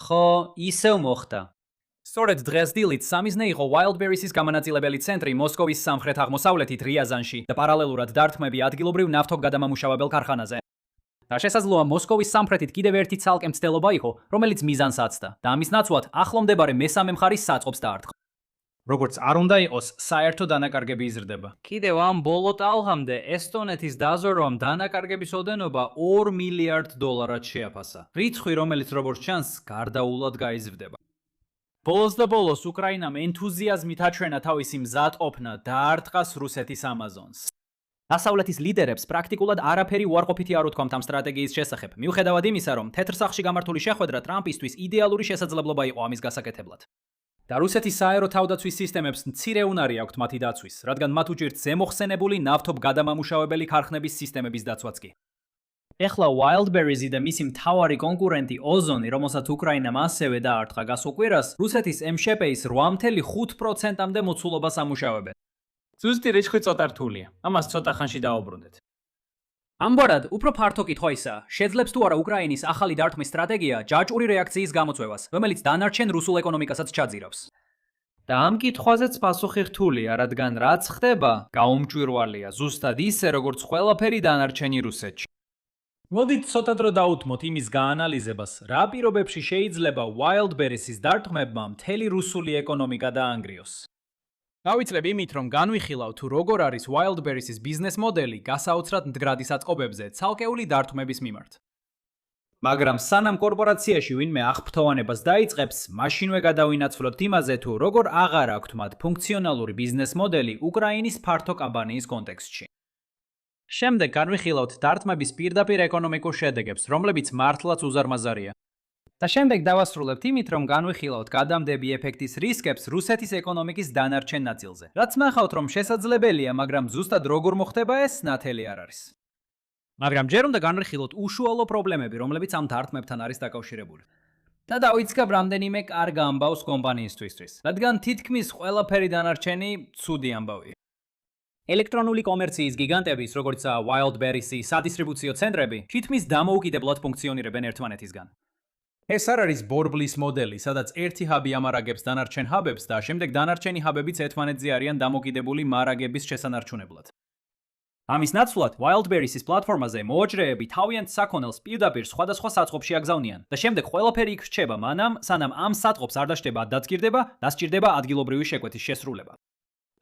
ხო, ისევ მოხდა. სწორედ დღეს დილით სამიზნე იყო Wildberries-ის გამანაწილებელი ცენტრი მოსკოვის სამხრეთ-აღმოსავლეთით რიაზანში და პარალელურად დარტყმები ადგილობრივ ნავთობგადამამუშავებელ ქარხანაზე. და შესაძლოა მოსკოვის სამხრეთით კიდევ ერთი ცალკე მცდელობა იყო, რომელიც მიზანს აცდა და ამის ნაცვლად ახლომდებარე მესამე მხარის საწყობს დაარტყმა. როგორც არ უნდა იყოს, საერთო დანაკარგები იზრდება. კიდევ ამ ბოლო ტალღამდე ესტონეთის დაზვერვამ დანაკარგების ოდენობა $2 მილიარდ შეაფასა. რიცხვი, რომელიც როგორც ჩანს, გარდაულად გაიზრდება. ბოლოს და ბოლოს უკრაინამ ენთუზიაზმით აჩვენა თავისი მზადყოფნა დაარტყას რუსეთის ამაზონს. დასავლეთის ლიდერებს პრაქტიკულად არაფერი უარყოფითი არ უთქვამთ ამ სტრატეგიის შესახებ, მიუხედავად იმისა, რომ თეთრ სახლში გამართული შეხვედრა ტრამპისთვის იდეალური შესაძლებლობა იყო ამის გასაკეთებლად. და რუსეთის საერო თავდაცვის სისტემებს მცირე უნარი აქვთ მათი დაცვის, რადგან მათ უჭირთ ზემოხსენებული ნავთობგადამამუშავებელი ქარხნების სისტემების დაცვაც კი. ეხლა Wildberries-ი და მისი მთავარი კონკურენტი ოზონი, რომელსაც უკრაინამ ასევე დაარტყა გასულ კვირას, რუსეთის MŠP-ის 8.5%-მდე მოცულობას ამუშავებენ. ზუსტი რიცხვი ცოტა რთულია. ამას ცოტა ხანში დაუბრუნდეთ. ამგვარად, უფრო ფართო კითხვა ისაა, შეძლებს თუ არა უკრაინის ახალი დარტყმის სტრატეგია ჯაჭვური რეაქციის გამოწვევას, რომელიც დანარჩენ რუსულ ეკონომიკასაც ჩაძირავს. და ამ კითხვაზეც პასუხი რთულია, რადგან რაც ხდება, გაუმჭვირვალეა, ზუსტად ისე, როგორც ყველაფერი დანარჩენი რუსეთში. მოდით ცოტა დრო დაუთმოთ იმის გაანალიზებას, რა პირობებში შეიძლება Wildberries-ის დარტყმებმა მთელი რუსული ეკონომიკა დაანგრიოს. გავიცლებ იმით, რომ განვიხილავ თუ როგორ არის Wildberries-ის ბიზნეს მოდელი გასაოცრად მდგრადი საწყობებზე ცალკეული დარტყმების მიმართ. მაგრამ სანამ კორპორაციაში ვინმე აღფრთოვანებას დაიწყებს, მაშინვე გადავინაცვლოთ იმაზე თუ როგორ აღარ აქვთ მათ ფუნქციონალური ბიზნეს მოდელი უკრაინის ფართო კამპანიის კონტექსტში. შემდეგ განვიხილავთ დარტყმების პირდაპირ ეკონომიკურ შედეგებს, რომლებიც მართლაც უზარმაზარია. და შემდეგ დავასრულებთ იმით, რომ განვიხილავთ გადამდები ეფექტის რისკებს რუსეთის ეკონომიკის დანარჩენ ნაწილზე. რაც ნახავთ, რომ შესაძლებელია, მაგრამ ზუსტად როგორ მოხდება ეს, ნათელი არ არის. მაგრამ ჯერ უნდა განვიხილოთ უშუალო პრობლემები, რომლებიც ამ დარტყმებთან არის დაკავშირებული. და დავიწყებ რამდენიმე კარგ ამბავს კომპანიისთვისთვის, რადგან თითქმის ყველაფერი დანარჩენი ცუდი ამბავია. ელექტრონული კომერციის გიგანტების, როგორიცაა Wildberries-ი სადისტრიბუციო ცენტრები, თითქმის დამოუკიდებლად ფუნქციონირებენ ერთმანეთისგან. ეს არ არის ბორბლის მოდელი, სადაც ერთი ჰაბი ამარაგებს დანარჩენ ჰაბებს და შემდეგ დანარჩენი ჰაბებიც ერთმანეთზე არიან დამოკიდებული მარაგების შესანარჩუნებლად. ამის ნაცვლად, Wildberries-ის პლატფორმაზე მოაჯრეები თავიანთ საქონელს პირდაპირ სხვადასხვა საწყობში აგზავნიან და შემდეგ ყველაფერი იქ რჩება მანამ, სანამ ამ საწყობს არ დაშტება დაწკირდება და სჭირდება ადგილობრივი შეკვეთის შესრულება.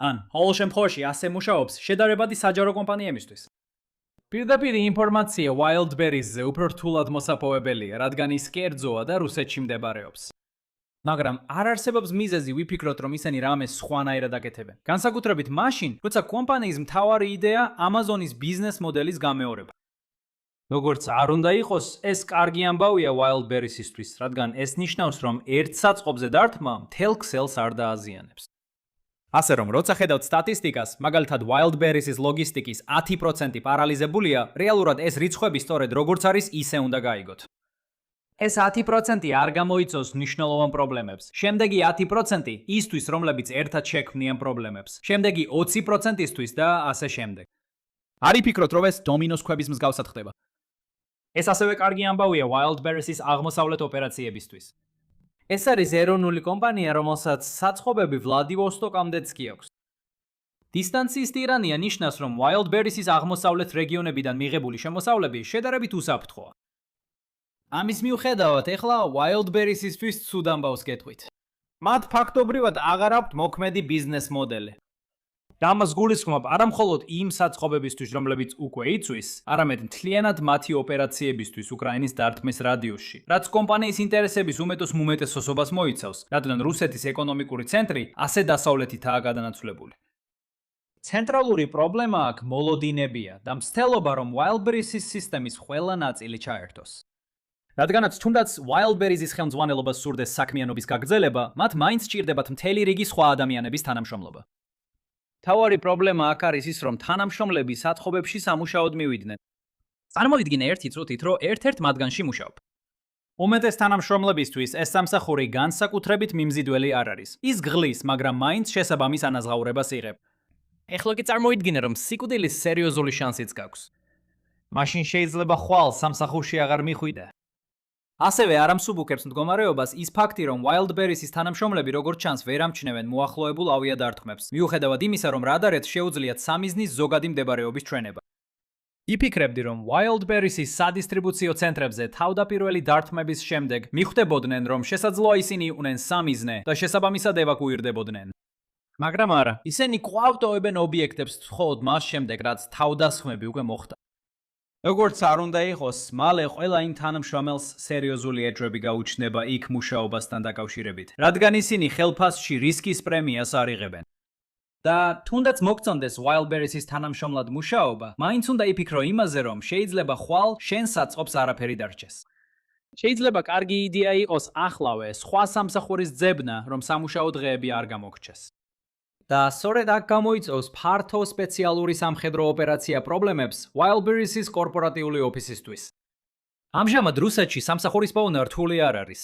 ან, ყოველ შემთხვევაში ასე მუშაობს შედარებადი საჯარო კომპანიებისთვის. პირდაპირ ინფორმაცია Wildberries-ზე უფრო რთულად მოსაპოვებელია, რადგან ის კერძოა და რუსეთში მდებარეობს. მაგრამ არ არსებობს მიზეზი ვიფიქროთ, რომ ისინი რამეს სხვანაირად აკეთებენ. განსაკუთრებით მაშინ, როცა კომპანიის მთავარი იდეა Amazon-ის ბიზნეს მოდელის გამეორება. როგორც არ უნდა იყოს, ეს კარგი ამბავია Wildberries-ისთვის, რადგან ეს ნიშნავს, რომ ერთ საწყობზე დარტყმა მთელ ქსელს არ დააზიანებს. ასე რომ, როცა ხედავთ სტატისტიკას, მაგალითად Wildberries-ის ლოგისტიკის 10% პარალიზებულია, რეალურად ეს რიცხვები სწორედ როგორც არის, ისე უნდა გაიგოთ. ეს 10% არ გამოიწვევს მნიშვნელოვან პრობლემებს. შემდეგი 10% ისთვის, რომლებიც ერთად შექმნიან პრობლემებს. შემდეგი 20%-ისთვის და ასე შემდეგ. არ იფიქროთ, რომ ეს დომინოს ქვების მსგავსად ხდება. ეს ასევე კარგი ამბავია Wildberries-ის აღმოსავლეთ ოპერაციებისთვის. ეს არის ეროვნული კომპანია, რომელსაც საწყობები ვლადივოსტოკამდეც კი აქვს. დისტანციის ტირანია ნიშნავს, რომ Wildberries-ის აღმოსავლეთ რეგიონებიდან მიღებული შემოსავლები შედარებით უსაფრთხოა. ამის მიუხედავად, ეხლა Wildberries-ისთვის ცუდ ამბავს გეტყვით. მათ ფაქტობრივად აღარ აქვთ მოქმედი ბიზნეს მოდელი. და ამას გულისხმობ არა მხოლოდ იმ საწყობებისთვის, რომლებიც უკვე იცვის, არამედ მთლიანად მათი ოპერაციებისთვის უკრაინის დარტყმის რადიუსში, რაც კომპანიის ინტერესების უმეტოს უმეტესობას მოიცავს, რადგან რუსეთის ეკონომიკური ცენტრი ასე დასავლეთითაა გადანაცვლებული. ცენტრალური პრობლემა აქ მოლოდინებია და მცდელობა, რომ Wildberries-ის სისტემის ყველა ნაწილი ჩაერთოს. რადგანაც თუნდაც Wildberries-ის ხელმძღვანელობას სურდეს საქმიანობის გაგრძელება, მათ მაინც სჭირდებათ მთელი რიგი სხვა ადამიანების თანამშრომლობა. თავარი პრობლემა აქ არის ის, რომ თანამშრომლები საწყობებში სამუშაოდ მივიდნენ. წარმოვიდგინე ერთი წუთით, რომ ერთ-ერთ მათგანში მუშაობ. უმეტეს თანამშრომლებისთვის ეს სამსახური განსაკუთრებით მიმზიდველი არ არის. ის გღლის, მაგრამ მაინც შესაბამის ანაზღაურებას იღებ. ეხლა კი წარმოვიდგინე, რომ სიკვდილის სერიოზული შანსიც გაქვს. მაშინ შეიძლება ხვალ სამსახურში აღარ მიხვიდე. ასევე არ ამსუბუქებს მდგომარეობას ის ფაქტი, რომ Wildberries-ის თანამშრომლები როგორც ჩანს ვერ ამჩნევენ მოახლოებულ ავიადარტყმებს, მიუხედავად იმისა, რომ რადარებს შეუძლიათ სამიზნის ზოგადი მდებარეობის ჩვენება. იფიქრებდი, რომ Wildberries-ის სადისტრიბუციო ცენტრებზე თავდაპირველი დარტყმების შემდეგ მიხვდებოდნენ, რომ შესაძლოა ისინი იყვნენ სამიზნე და შესაბამისად ევაკუირდებოდნენ. მაგრამ არა, ისინი კვლავ ტოვებენ ობიექტებს მხოლოდ მას შემდეგ, რაც თავდასხმები უკვე მოხდა. როგორც არ უნდა იყოს, მალე ყველა იმ თანამშრომელს სერიოზული ეჭვები გაუჩნდება იქ მუშაობასთან დაკავშირებით, რადგან ისინი ხელფასში რისკის პრემიას არ იღებენ. და თუნდაც მოგწონდეს Wildberries-ის თანამშრომლად მუშაობა, მაინც უნდა იფიქრო იმაზე, რომ შეიძლება ხვალ შენ საწყობს არაფერი დარჩეს. შეიძლება კარგი იდეა იყოს ახლავე სხვა სამსახურის ძებნა, რომ სამუშაო დღეები არ გამოგრჩეს. და სწორედ აქ გამოიწვევს ფართო სპეციალური სამხედრო ოპერაცია პრობლემებს Wildberries-ის კორპორატიული ოფისისთვის. ამჟამად რუსეთში სამსახურის პოვნა რთული არ არის.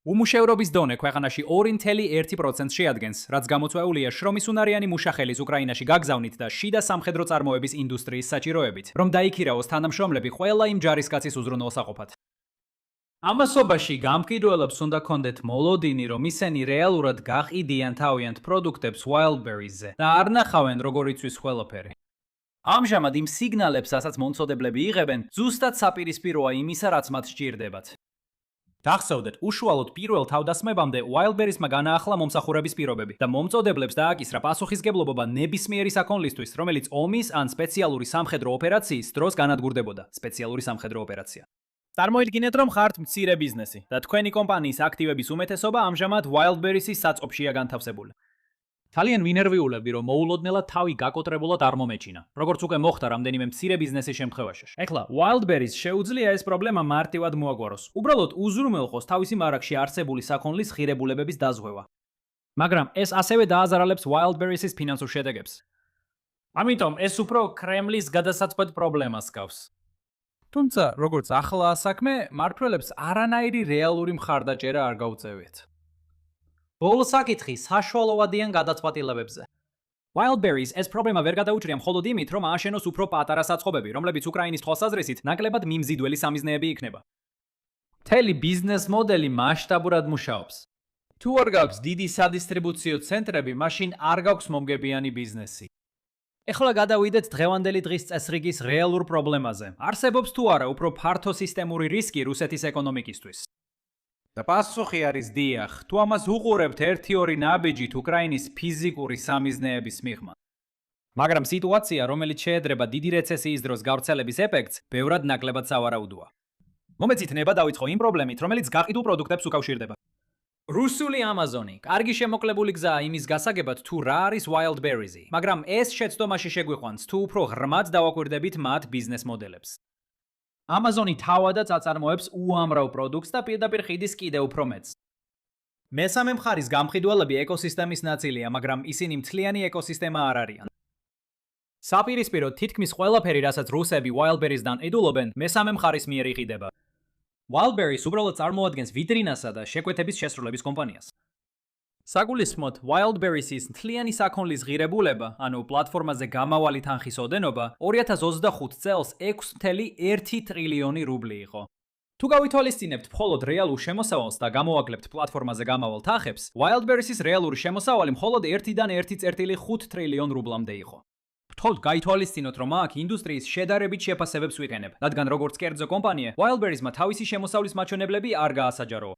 უმუშევრობის დონე ქვეყანაში 2.1% შეადგენს, რაც გამოწვეულია შრომის უნარიანი მუშახელის უკრაინაში გაგზავნით და შიდა სამხედრო წარმოების ინდუსტრიის საჭიროებით, რომ დაიქირაოს თანამშრომლები ყველა იმ ჯარისკაცის უზრუნველსაყოფად. ამასობაში გამყიდველებს უნდა კონდეთ მოლოდინი, რომ ისინი რეალურად გაყიდიან თავიანთ პროდუქტებს Wildberries-ზე და არ ნახავენ როგორ იწვის ყველაფერი. ამჟამად იმ სიგნალებს, რასაც მომწოდებლები იღებენ, ზუსტად საპირისპიროა იმისა, რაც მათ სჭირდებათ. გახსოვდეთ, უშუალოდ პირველ თავდასხმებამდე Wildberries-მა განაახლა მომსახურების პირობები და მომწოდებლებს დააკისრა პასუხისგებლობა ნებისმიერი საქონლისთვის, რომელიც ომის ან სპეციალური სამხედრო ოპერაციის დროს განადგურდებოდა. სპეციალური სამხედრო ოპერაცია. წარმოიდგინეთ, რომ ხართ მცირე ბიზნესი და თქვენი კომპანიის აქტივების უმეტესობა ამჟამად Wildberries-ის საწყობშია განთავსებული. ძალიან ვინერვიულებდი, რომ მოულოდნელად თავი გაკოტრებულად არ მომეჩინა, როგორც უკვე მოხდა რამდენიმე მცირე ბიზნესის შემთხვევაში. ეხლა Wildberries შეუძლია ეს პრობლემა მარტივად მოაგვაროს. უბრალოდ უზრუნველყოს თავისი მარაგში არსებული საქონლის ღირებულებების დაზღვევა. მაგრამ ეს ასევე დააზარალებს Wildberries-ის ფინანსურ შედეგებს. ამიტომ ეს უფრო კრემლის გადასაწყვეტ პრობლემას გავს. თუმცა, როგორც ახლა საქმე, მმართველებს არანაირი რეალური მხარდაჭერა არ გაუწევიათ. ბოლო საკითხი საშუალოვადიან გადაწყვეტილებებზე. Wildberries ეს პრობლემა ვერ გადაუჭრია მხოლოდ იმით, რომ ააშენოს უფრო პატარა საწყობები, რომლებიც უკრაინის თვალსაზრისით ნაკლებად მიმზიდველი სამიზნეები იქნება. მთელი ბიზნეს მოდელი მასშტაბურად მუშაობს. თუ არ გაქვს დიდი სადისტრიბუციო ცენტრები, მაშინ არ გაქვს მომგებიანი ბიზნესი. ეხლა გადავიდეთ დღევანდელი დღის წესრიგის რეალურ პრობლემაზე. არსებობს თუ არა უფრო ფართო სისტემური რისკი რუსეთის ეკონომიკისთვის? და პასუხი არის დიახ. თუ ამას უყურებთ 1-2 ნაბიჯით უკრაინის ფიზიკური სამიზნეების მიღმა. მაგრამ სიტუაცია, რომელიც შეედრება დიდი რეცესიის დროს გავრცელების ეფექტს, ბევრად ნაკლებად სავარაუდოა. მომეცით ნება დავიწყო იმ პრობლემით, რომელიც გაყიდულ პროდუქტებს უკავშირდება. რუსული Amazon-ი, კარგი შემოკლებული გზაა იმის გასაგებად, თუ რა არის Wildberries-ი, მაგრამ ეს შეცდომაში შეგვიყვანს, თუ უფრო ღრმად დავაკვირდებით მათ ბიზნეს მოდელებს. Amazon-ი თავადაც აწარმოებს უამრავ პროდუქტს და პირდაპირ ხიდის კიდევ უფრო მეტს. მესამე მხარის გამყიდველები ეკოსისტემის ნაწილია, მაგრამ ისინი მთლიანი ეკოსისტემა არ არიან. საპირისპიროდ თითქმის ყველაფერი, რასაც რუსები Wildberries-დან ედულობენ, მესამე მხარის მიერ იყიდება. Wildberries უბრალოდ წარმოადგენს ვიტრინასა და შეკვეთების შესრულების კომპანიას. საგულისხმოდ, Wildberries-ის მთლიანი საქონლის ღირებულება, ანუ პლატფორმაზე გამავალი თანხის ოდენობა 2025 წელს 6.1 ტრილიონი რუბლი იყო. თუ გავითვალისწინებთ მხოლოდ რეალურ შემოსავალს და გამოვაკლებთ პლატფორმაზე გამავალ თანხებს, Wildberries-ის რეალური შემოსავალი მხოლოდ 1-დან 1.5 ტრილიონ რუბლამდე იყო. თქო, გაითვალისწინოთ, რომ აქ ინდუსტრიის შედარებით შეფასებებს ვიყენებ, რადგან როგორც კერძო კომპანია, Wildberries-მა თავისი შემოსავლის მაჩვენებლები არ გაასაჯარო.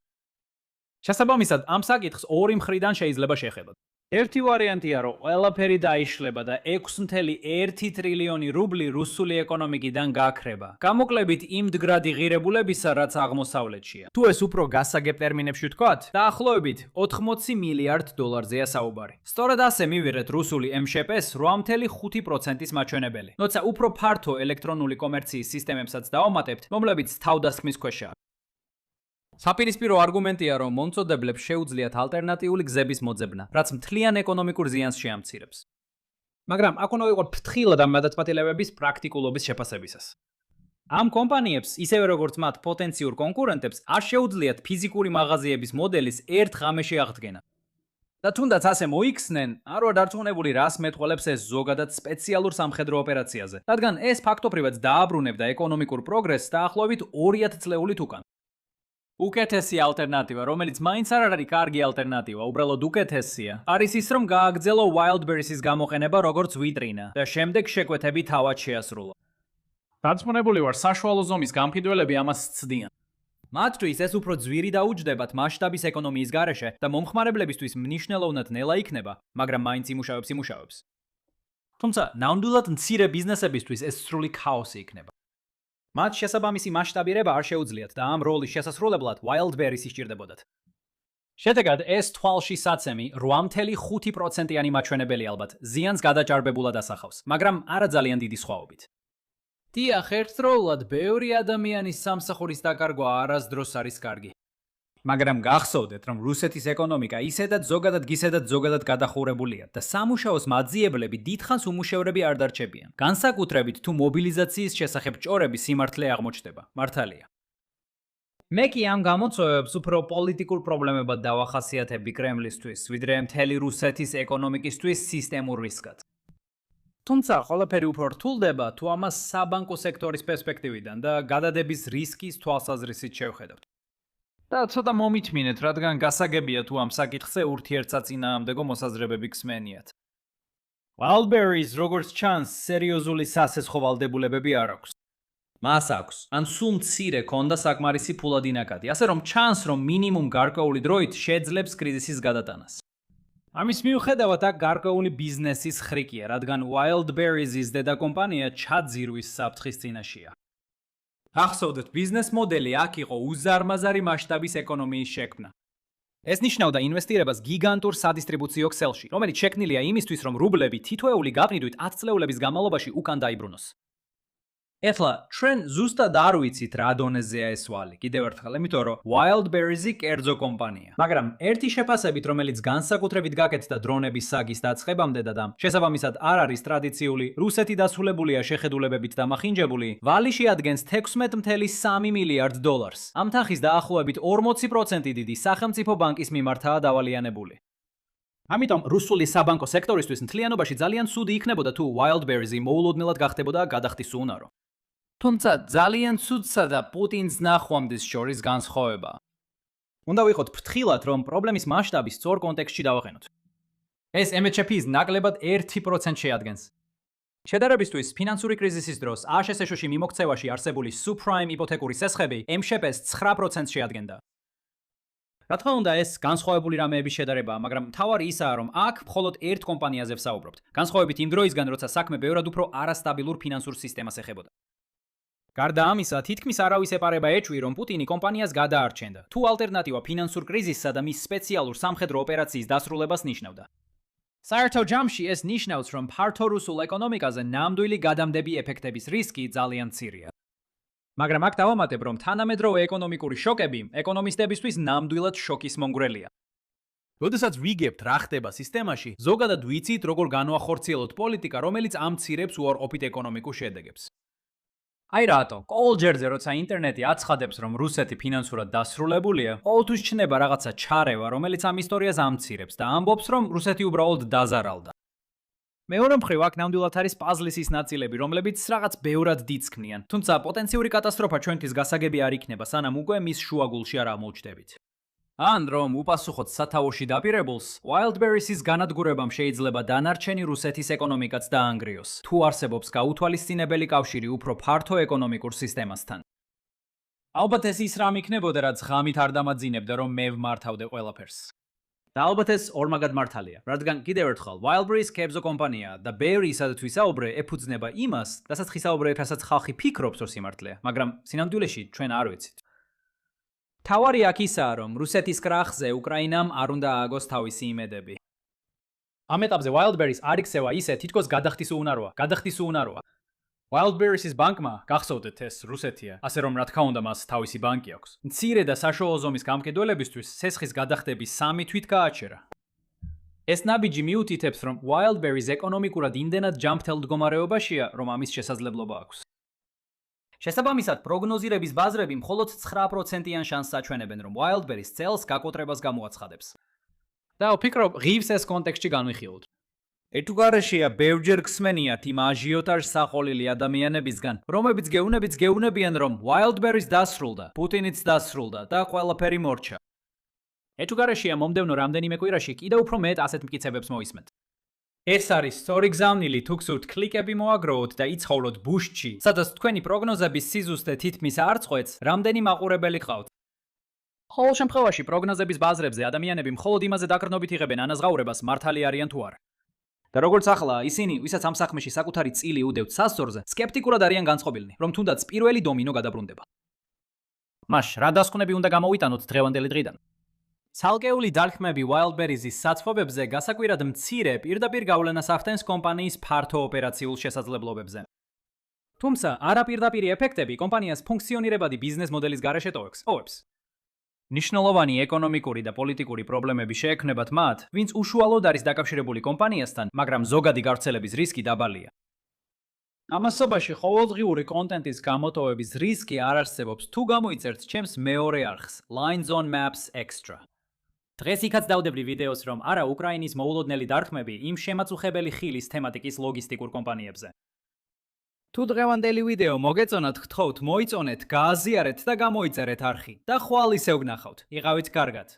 შესაბამისად, ამ საკითხს ორი მხრიდან შეიძლება შეხედოთ. ერთი ვარიანტია, რომ ყველაფერი დაიშლება და 6.1 ტრილიონი რუბლი რუსული ეკონომიკიდან გაქრება. გამოკლებით იმ მდგრადი ღირებულებისა, რაც აღმოსავლეთშია. თუ ეს უფრო გასაგებ ტერმინებში ვთქვათ, დაახლოებით 80 მილიარდ დოლარზეა საუბარი. სწორედ ასე მივიღეთ რუსული MŠP-ს 8.5%-ის მაჩვენებელი. როცა უფრო ფართო ელექტრონული კომერციის სისტემებსაც დავამატებთ, რომლებიც თავდასხმის ქვეშაა. საპირისპირო არგუმენტია, რომ მომწოდებლებს შეუძლიათ ალტერნატიული გზების მოძებნა, რაც მთლიან ეკონომიკურ ზიანს შეამცირებს. მაგრამ აქ უნდა ვიყოთ ფრთხილად ამ გადაწყვეტილებების პრაქტიკულობის შეფასებისას. ამ კომპანიებს, ისევე როგორც მათ პოტენციურ კონკურენტებს, არ შეუძლიათ ფიზიკური მაღაზიების მოდელის ერთ ღამეში აღდგენა. და თუნდაც ასე მოიქცნენ, არ ვარ დარწმუნებული, რას მეტყველებს ეს ზოგადად სპეციალურ სამხედრო ოპერაციაზე, რადგან ეს ფაქტობრივად დააბრუნებდა ეკონომიკურ პროგრესს დაახლოებით 2 ათწლეულით უკან. უკეთესი ალტერნატივა, რომელიც მაინც არ არის კარგი ალტერნატივა, უბრალოდ უკეთესია, არის ის, რომ გააგრძელო Wildberries-ის გამოყენება როგორც ვიტრინა და შემდეგ შეკვეთები თავად შეასრულო. დარწმუნებული ვარ, საშუალო ზომის გამყიდველები ამას ცდიან. მათთვის ეს უფრო ძვირი დაუჯდებათ მასშტაბის ეკონომიის გარეშე და მომხმარებლებისთვის მნიშვნელოვნად ნელა იქნება, მაგრამ მაინც იმუშავებს. თუმცა, ნამდვილად მცირე ბიზნესებისთვის ეს სრული ქაოსი იქნება. მათ შესაბამისი მასშტაბირება არ შეუძლიათ და ამ როლის შესასრულებლად Wildberries ისჭირდებოდათ. შედეგად ეს თვალში საცემი 8.5%-იანი მაჩვენებელი ალბათ ზიანს გადაჭარბებულად ასახავს, მაგრამ არა ძალიან დიდი სხვაობით. დიახ, ერთდროულად ბევრი ადამიანის სამსახურის დაკარგვა არასდროს არის კარგი. მაგრამ გახსოვდეთ, რომ რუსეთის ეკონომიკა ისედაც ზოგადად გადახურებულია და სამუშაოს მაძიებლები დიდხანს უმუშევრები არ დარჩებიან. განსაკუთრებით თუ მობილიზაციის შესახებ ჭორები სიმართლე აღმოჩნდება. მართალია. მე კი ამ გამოწვევებს უფრო პოლიტიკურ პრობლემებად დავახასიათები კრემლისთვის, ვიდრე მთელი რუსეთის ეკონომიკისთვის სისტემურ რისკად. თუმცა ყველაფერი უფრო რთულდება თუ ამას საბანკო სექტორის პერსპექტივიდან და გადადების რისკის თვალსაზრისით შევხედავთ. და ცოტა მომითმინეთ, რადგან გასაგებია თუ ამ საკითხზე ურთიერთსაწინააღმდეგო მოსაზრებები გსმენიათ. Wildberries, როგორც ჩანს, სერიოზული სასესხო ვალდებულებები არ აქვს. მას აქვს, ან სულ მცირე ქონდა საკმარისი ფულადი ნაკადი, ასე რომ ჩანს, რომ მინიმუმ გარკვეული დროით შეძლებს კრიზისის გადატანას. ამის მიუხედავად აქ გარკვეული ბიზნესის ხრიკია, რადგან Wildberries-ის დედა კომპანია ჩაძირვის საფრთხის წინაშეა. ახსოვდეთ, ბიზნეს მოდელი აქ იყო უზარმაზარი მასშტაბის ეკონომიის შექმნა. ეს ნიშნავდა ინვესტირებას გიგანტურ სადისტრიბუციო ქსელში, რომელიც შექმნილია იმისთვის, რომ რუბლები თითოეული გაფრინდით 10 წლეულების განმავლობაში უკან დაიბრუნოს. ეხლა ჩვენ ზუსტად არ ვიცით რა დონეზეა ეს ვალი, კიდევ ერთხელ, იმიტომ რომ Wildberries-ი კერძო კომპანია. მაგრამ ერთი შეფასებით, რომელიც განსაკუთრებით გაკეთდა დრონების საგის დაწყებამდე და შესაბამისად არ არის ტრადიციული, რუსეთი დასრულებულია შეხედულებებით დამახინჯებული, ვალი შეადგენს 16.3 მილიარდ დოლარს. ამ თანხის დაახლოებით 40% დიდი სახელმწიფო ბანკის მიმართაა დავალიანებული. ამიტომ რუსული საბანკო სექტორისთვის მთლიანობაში ძალიან ცუდი იქნებოდა თუ Wildberries-ი მოულოდნელად გახდებოდა გადახდის უნარო. თუმცა ძალიან ცუდსა და პუტინს ნახვამდის შორის განსხვავება. უნდა ვიყოთ ფრთხილად, რომ პრობლემის მასშტაბი სწორ კონტექსტში დავაყენოთ. ეს MHP-ის ნაკლებად 1% შეადგენს. შედარებისთვის, ფინანსური კრიზისის დროს ASH-ში მიმოქცევაში არსებული subprime იპოთეკური სესხები MSHP-ს 9% შეადგენდა. რა თქმა უნდა, ეს განსხვავებული რამეების შედარებაა, მაგრამ მთავარი ისაა, რომ აქ მხოლოდ ერთ კომპანიაზე ვსაუბრობთ. განსხვავებით იმ დროისგან, როცა საქმე ბევრად უფრო არასტაბილურ ფინანსურ სისტემას ეხებოდა. გარდა ამისა, თითქმის არავის ეპარება ეჭვი, რომ პუტინი კომპანიას გადაარჩენდა, თუ ალტერნატივა ფინანსურ კრიზისსა და მის სპეციალურ სამხედრო ოპერაციის დასრულებას ნიშნავდა. საერთო ჯამში ეს ნიშნავს, რომ ფართო რუსულ ეკონომიკაზე ნამდვილი გადამდები ეფექტების რისკი ძალიან მცირეა. მაგრამ აქ დავამატებ, რომ თანამედროვე ეკონომიკური შოკები ეკონომისტებისთვის ნამდვილად შოკის მომგვრელია. როდესაც ვიგებთ რა ხდება სისტემაში, ზოგადად ვიცით, როგორ განვახორციელოთ პოლიტიკა, რომელიც ამცირებს უარყოფით ეკონომიკურ შედეგებს. აი რატო, კოლჯერზე როცა ინტერნეტი აცხადებს, რომ რუსეთი ფინანსურად დასრულებულია, ყოველთვის ჩნდება რაღაცა ჩარევა, რომელიც ამ ისტორიას ამცირებს და ამბობს, რომ რუსეთი უბრალოდ დაზარალდა. მეორე მხრივ აქ ნამდვილად არის პაზლის ის ნაწილები, რომლებიც რაღაც ბევრად დიდს ქმნიან, თუმცა პოტენციური კატასტროფა ჩვენთვის გასაგები არ იქნება, სანამ უკვე მის შუაგულში არ აღმოჩნდებით. ან რომ უპასუხოთ სათავოში დაპირებულს, Wildberries-ის განადგურებამ შეიძლება დანარჩენი რუსეთის ეკონომიკაც დაანგრიოს, თუ არსებობს გაუთვალისწინებელი კავშირი უფრო ფართო ეკონომიკურ სისტემასთან. ალბათ ეს ის რამ იქნებოდა, რაც ღამით არ დამაძინებდა, რომ მე ვმართავდე ყველაფერს. და ალბათ ეს ორმაგად მართალია, რადგან კიდევ ერთხელ Wildberries კერძო კომპანიაა და ბევრი სადაც ვისაუბრე ეფუძნება იმას, რასაც ხისაუბრებ, რასაც ხალხი ფიქრობს, რომ სიმართლეა, მაგრამ სინამდვილეში ჩვენ არ ვიცით. თავარი აქ ისაა, რომ რუსეთის კრახზე უკრაინამ არ უნდა ააგოს თავისი იმედები. ამ ეტაპზე Wildberries არ იქცევა ისე, თითქოს გადახდის უნაროა. Wildberries-ის ბანკმა, გახსოვდეთ ეს რუსეთია, ასე რომ რა თქმა უნდა მას თავისი ბანკი აქვს. მცირე და საშუალო ზომის გამყიდველებისთვის სესხის გადახდების 3 თვით გააჩერა. ეს ნაბიჯი მიუთითებს, რომ Wildberries ეკონომიკურად იმდენად ჯანმრთელ მდგომარეობაშია, რომ ამის შესაძლებლობა აქვს. შესაბამისად, პროგნოზირების ბაზრები მხოლოდ 9%-იან შანსს აჩვენებენ, რომ Wildberries წელს გაკოტრებას გამოაცხადებს. და ვფიქრობ, ღირს ეს კონტექსტში განვიხილოთ. ეთუგარეშია ბევრჯერ გსმენიათ იმ აჟიოტაჟს საყოლილი ადამიანებისგან, რომლებიც გეუნებიან, რომ Wildberries დასრულდა, Putinიც დასრულდა და ყველაფერი მორჩა. ეთუგარეშია მომდევნო რამდენიმე კვირაში კიდევ უფრო მეტ ასეთ მტკიცებებს მოისმენთ. ეს არის სწორი გზავნილი თუ გსურთ კლიკები მოაგროვოთ და იცხოვროთ ბუშტში, სადაც თქვენი პროგნოზების სიზუსტე თითქმის არ წყვეტს, რამდენი მაყურებელი ყავთ. ყოველ შემთხვევაში პროგნოზების ბაზრებზე ადამიანები მხოლოდ იმაზე დაკრნობით იღებენ ანაზღაურებას მართალი არიან თუ არა. და როგორც ახლა ისინი, ვისაც ამ საქმეში საკუთარი წილი უდევთ სასწორზე, სკეპტიკურად არიან განწყობილნი, რომ თუნდაც პირველი დომინო გადაბრუნდება. მაშ, რა დასკვნები უნდა გამოვიტანოთ დღევანდელი დღიდან? ცალკეული დარქმები Wildberries-ის საწყობებზე გასაკვირად მცირე პირდაპირ გავლენას ახდენს კომპანიის ფართო ოპერაციულ შესაძლებლობებზე. თუმცა, არაპირდაპირი ეფექტები კომპანიას ფუნქციონირებადი ბიზნეს მოდელის გარეშე ტოვებს. ნიშნულოვანი ეკონომიკური და პოლიტიკური პრობლემები შეექმნებათ მათ, ვინც უშუალოდ არის დაკავშირებული კომპანიასთან, მაგრამ ზოგადი გავრცელების რისკი დაბალია. ამასობაში ყოველდღიური კონტენტის გამოტოვების რისკი არ არსებობს, თუ გამოიწერთ ჩემს მეორე არხს, Lines on Maps Extra. დღეს იქაც დავდებდი ვიდეოს, რომ არა უკრაინის მოულოდნელი დარტყმები იმ შემაწუხებელი ხილის თემატიკის ლოგისტიკურ კომპანიებზე. თუ დღევანდელი ვიდეო მოგეწონათ, გთხოვთ მოიწონეთ, გააზიარეთ და გამოიწერეთ არხი და ხვალ ისევ გნახავთ. იყავით კარგად.